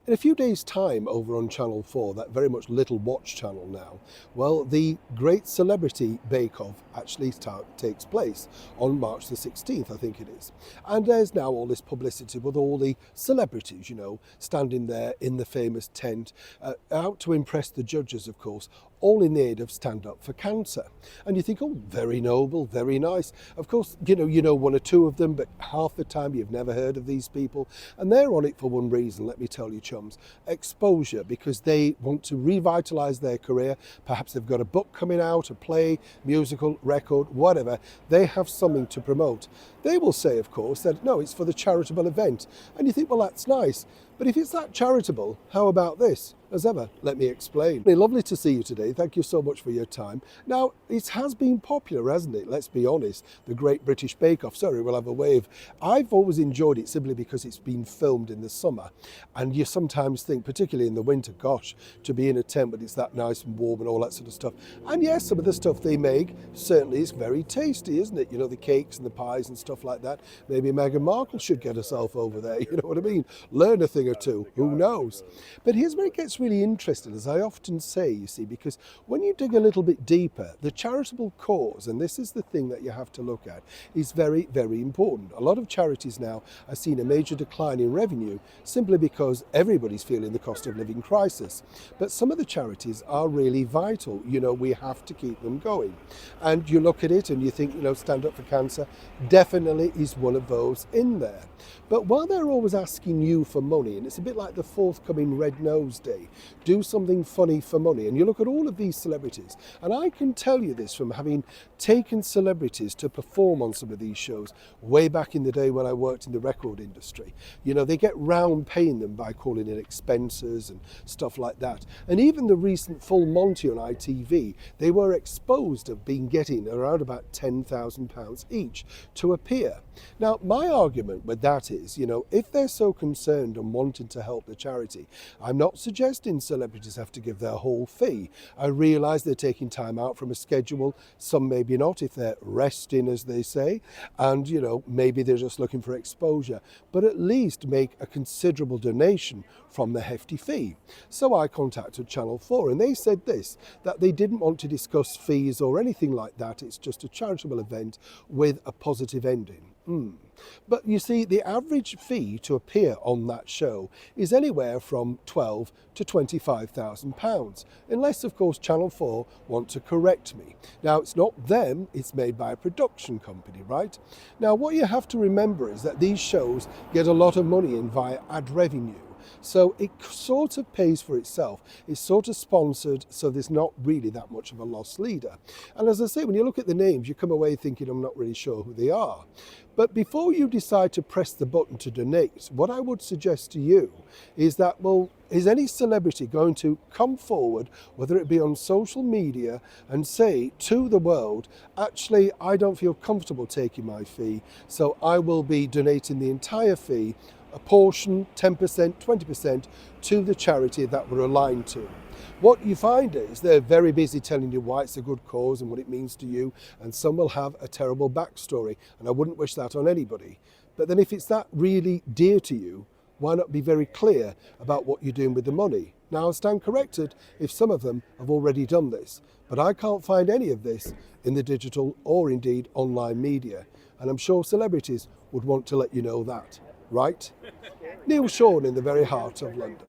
In a few days' time over on Channel 4, that very much little watch channel now, well, the Great Celebrity Bake Off actually takes place on March the 16th, I think it is. And there's now all this publicity with all the celebrities, standing there in the famous tent, out to impress the judges, of course, all in the aid of Stand Up for Cancer. And you think, oh, very noble, very nice. Of course, you know one or two of them, but half the time you've never heard of these people. And they're on it for one reason, let me tell you, chums: exposure, because they want to revitalise their career. Perhaps they've got a book coming out, a play, musical, record, whatever. They have something to promote. They will say, of course, that no, it's for the charitable event. And you think, well, that's nice. But if it's that charitable, how about this? As ever, let me explain. Lovely to see you today. Thank you so much for your time. Now, it has been popular, hasn't it? Let's be honest. The Great British Bake Off. Sorry, we'll have a wave. I've always enjoyed it simply because it's been filmed in the summer. And you sometimes think, particularly in the winter, gosh, to be in a tent but it's that nice and warm and all that sort of stuff. And yes, some of the stuff they make certainly is very tasty, isn't it? You know, the cakes and the pies and stuff like that. Maybe Meghan Markle should get herself over there, you know what I mean? Learn a thing or two, who knows? But here's where it gets really interesting, as I often say, you see, because when you dig a little bit deeper, the charitable cause, and this is the thing that you have to look at, is very, very important. A lot of charities now are seeing a major decline in revenue simply because everybody's feeling the cost of living crisis. But some of the charities are really vital. You know, we have to keep them going. And you look at it and you think, Stand Up for Cancer definitely is one of those in there. But while they're always asking you for money, and it's a bit like the forthcoming Red Nose Day, do something funny for money. And you look at all of these celebrities, and I can tell you this from having taken celebrities to perform on some of these shows way back in the day when I worked in the record industry. You know, they get round paying them by calling in expenses and stuff like that. And even the recent Full Monty on ITV, they were exposed of getting around about £10,000 each to appear. Now, my argument with that is, if they're so concerned and wanting to help the charity, I'm not suggesting celebrities have to give their whole fee. I realise they're taking time out from a schedule, some maybe not, if they're resting, as they say, and, maybe they're just looking for exposure, but at least make a considerable donation from the hefty fee. So I contacted Channel 4 and they said this, that they didn't want to discuss fees or anything like that. It's just a charitable event with a positive ending. But you see, the average fee to appear on that show is anywhere from £12,000 to £25,000, unless, of course, Channel 4 want to correct me. Now, it's not them, it's made by a production company, right? Now, what you have to remember is that these shows get a lot of money in via ad revenue. So it sort of pays for itself. It's sort of sponsored, so there's not really that much of a loss leader. And as I say, when you look at the names, you come away thinking, I'm not really sure who they are. But before you decide to press the button to donate, what I would suggest to you is that, well, is any celebrity going to come forward, whether it be on social media, and say to the world, actually, I don't feel comfortable taking my fee, so I will be donating the entire fee, a portion, 10%, 20%, to the charity that we're aligned to. What you find is they're very busy telling you why it's a good cause and what it means to you, and some will have a terrible backstory, and I wouldn't wish that on anybody. But then if it's that really dear to you, why not be very clear about what you're doing with the money? Now, I'll stand corrected if some of them have already done this, but I can't find any of this in the digital or indeed online media, and I'm sure celebrities would want to let you know that. Right? Neil Sean in the very heart of London.